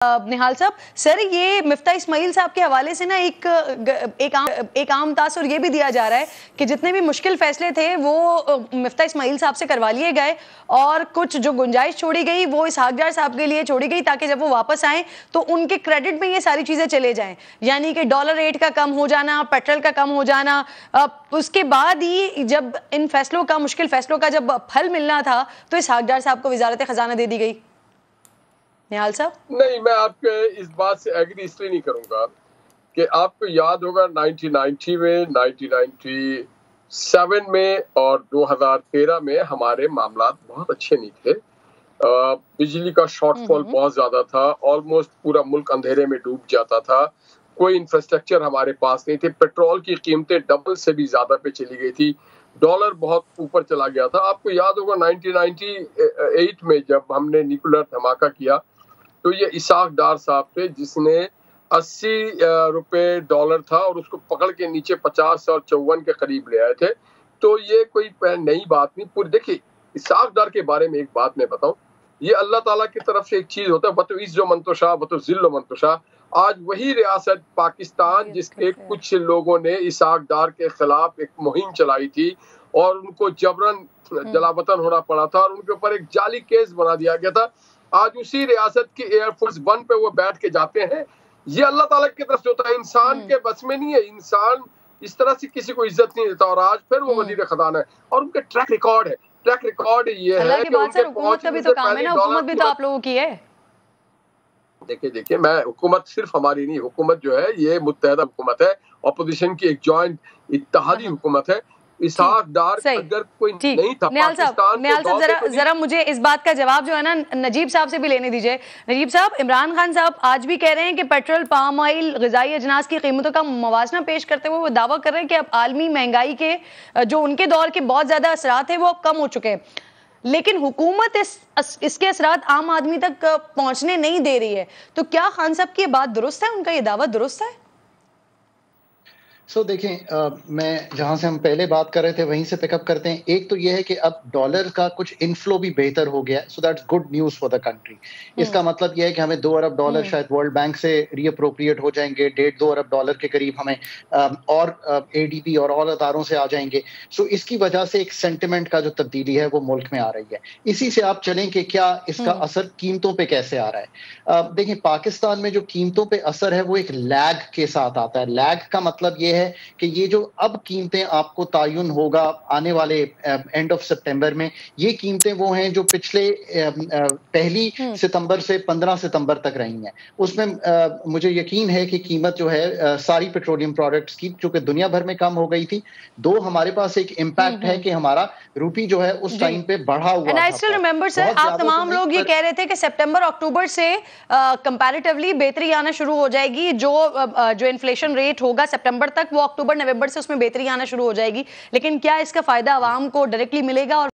निहाल साहब, सर ये मिफ्ता इस्माइल साहब के हवाले से ना एक आम तासुर ये भी दिया जा रहा है कि जितने भी मुश्किल फैसले थे वो मिफ्ता इस्माइल साहब से करवा लिए गए और कुछ जो गुंजाइश छोड़ी गई वो इसहाक डार साहब के लिए छोड़ी गई ताकि जब वो वापस आएं तो उनके क्रेडिट में ये सारी चीजें चले जाएं, यानी कि डॉलर रेट का कम हो जाना, पेट्रोल का कम हो जाना। उसके बाद ही जब इन फैसलों का, मुश्किल फैसलों का जब फल मिलना था तो इसहाक डार साहब को वजारत खजाना दे दी गई। निहाल साहब, नहीं, मैं आपके इस बात से एग्री इसलिए नहीं करूंगा कि आपको याद होगा 1990 में, 1997 में और 2013 में हमारे मामलात बहुत अच्छे नहीं थे। बिजली का शॉर्टफॉल बहुत ज्यादा था, ऑलमोस्ट पूरा मुल्क अंधेरे में डूब जाता था, कोई इंफ्रास्ट्रक्चर हमारे पास नहीं थे, पेट्रोल की कीमतें डबल से भी ज्यादा पे चली गई थी, डॉलर बहुत ऊपर चला गया था। आपको याद होगा 1998 में जब हमने न्यूक्लियर धमाका किया तो ये इसहाक डार साहब थे जिसने 80 रुपए डॉलर था और उसको पकड़ के नीचे 50 और 54 के करीब ले आए थे। तो ये कोई नई बात नहीं। पूरी देखिए, इसहाक डार के बारे में एक बात मैं बताऊं, ये अल्लाह ताला की तरफ से एक चीज होता है, बतो इज़्ज़ो मंतोशा बतो ज़िल्लो मंतोशा। आज वही रियासत पाकिस्तान जिसके कुछ लोगों ने इसहाक डार के खिलाफ एक मुहिम चलाई थी और उनको जबरन जलावतन होना पड़ा था और उनके ऊपर एक जाली केस बना दिया गया था, आज उसी रियासत की एयरफोर्स 1 पे वो बैठ के जाते हैं। ये अल्लाह ताला की तरफ से होता है, इंसान के बस में नहीं है। इंसान इस तरह से किसी को इज्जत नहीं देता और आज फिर वो वजीर खजाना है और उनके ट्रैक रिकॉर्ड है। ट्रैक रिकॉर्ड ये है कि उनके हुकूमत का भी तो काम है ना, हुकूमत भी तो आप लोगों की है। देखिए मैं, हुकूमत सिर्फ हमारी नहीं, हुकूमत जो है ये मुत्तहदा हुकूमत है, अपोजिशन की एक जॉइंट इत्तेहादी हुकूमत है। इसहाक डार अगर कोई नहीं था निहाल साहब, जरा मुझे इस बात का जवाब जो है ना नजीब साहब से भी लेने दीजिए। नजीब साहब, इमरान खान साहब आज भी कह रहे हैं कि पेट्रोल, पाम ऑयल, ग़िज़ाई अजनास की कीमतों का मवाजना पेश करते हुए वो दावा कर रहे हैं कि अब आलमी महंगाई के जो उनके दौर के बहुत ज्यादा असरात है वो अब कम हो चुके हैं, लेकिन हुकूमत इसके असरात आम आदमी तक पहुंचने नहीं दे रही है। तो क्या खान साहब की ये बात दुरुस्त है, उनका ये दावा दुरुस्त है? देखें, मैं जहां से हम पहले बात कर रहे थे वहीं से पिकअप करते हैं। एक तो यह है कि अब डॉलर का कुछ इनफ्लो भी बेहतर हो गया, so that's good news for the country. इसका मतलब यह है कि हमें 2 अरब डॉलर शायद वर्ल्ड बैंक से रीअप्रोप्रिएट हो जाएंगे, 1.5-2 अरब डॉलर के करीब हमें और ADB और अदारों से आ जाएंगे। सो इसकी वजह से एक सेंटिमेंट का जो तब्दीली है वो मुल्क में आ रही है। इसी से आप चलें कि क्या इसका असर कीमतों पर कैसे आ रहा है। देखें, पाकिस्तान में जो कीमतों पर असर है वो एक लैग के साथ आता है। लैग का मतलब ये है कि ये जो अब कीमतें आपको तायुन होगा आने वाले एंड ऑफ सितंबर में, ये कीमतें वो हैं जो पिछले 1 सितंबर से 15 सितंबर तक रही हैं। उसमें मुझे यकीन है कि कीमत जो है सारी पेट्रोलियम प्रोडक्ट्स की, चूंकि दुनिया भर में कम हो गई थी, 2 हमारे पास एक इम्पैक्ट है कि हमारा रूपी जो है उस टाइम पे बढ़ा हुआ था। आई स्टिल रिमेंबर सर, आप तमाम लोग ये कह रहे थे कि सितंबर अक्टूबर से कंपैरेटिवली बेहतरी आना शुरू हो जाएगी, जो इन्फ्लेशन रेट होगा सितंबर तक वो अक्टूबर नवंबर से उसमें बेहतरी आना शुरू हो जाएगी, लेकिन क्या इसका फायदा आवाम को डायरेक्टली मिलेगा? और